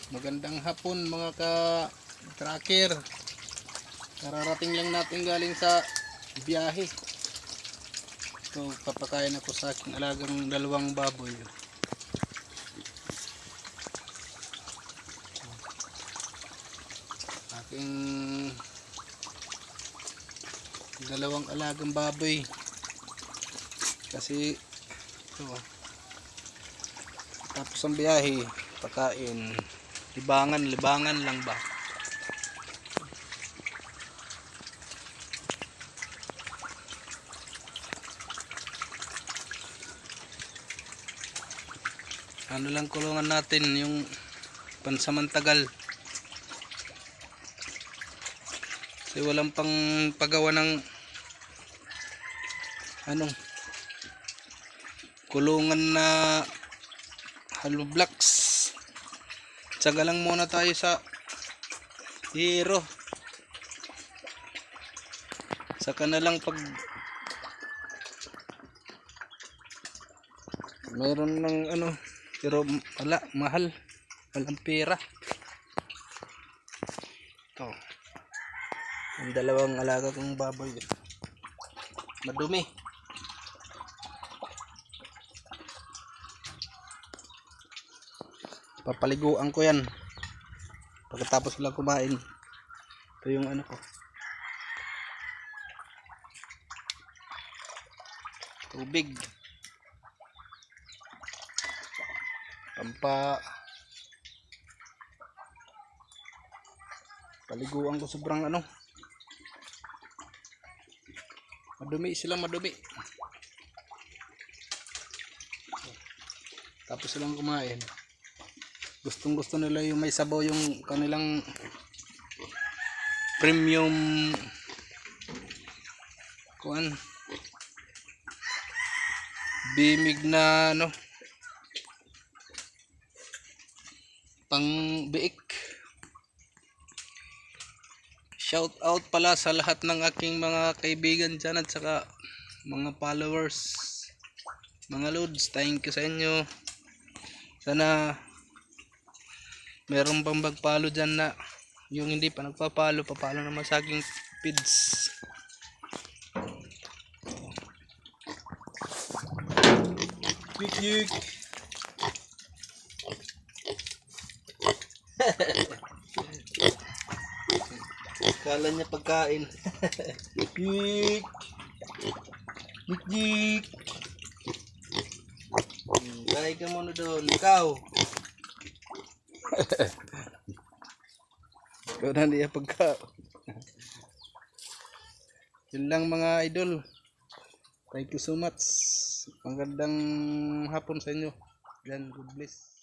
Magandang hapon mga ka-tracker. Kararating lang natin galing sa biyahe. So papakain ako sa aking alagang dalawang baboy. Aking dalawang alagang baboy. Kasi ito, tapos ang biyahe, pakain. Libangan lang ba? Ano lang kulungan natin yung pansamantagal. Kasi walang pang pagawa ng kulungan na hollow blocks. Tsaga lang muna tayo sa hero. Saka na lang pag meron ng pero wala, mahal, walang pera. Ito ang dalawang alaga kong baboy, madumi. Papaliguan ko yan pagkatapos lang kumain. Ito yung ko, tubig paliguan ko. Sobrang madumi sila, madumi. Tapos silang kumain, gustong gusto nila yung may sabaw, yung kanilang premium bimig na pang biik. Shout out pala sa lahat ng aking mga kaibigan dyan at saka mga followers, mga loads. Thank you sa inyo. Sana meron pang magpalo dyan na yung hindi pa nagpapalo, papalo naman sa aking feeds. Yuk. Kala niya pagkain. Yik. Yik. Kain ka muna doon, ikaw. Ikaw na niya pagka. Yun lang mga idol. Thank you so much. Magandang hapon sa inyo. God bless.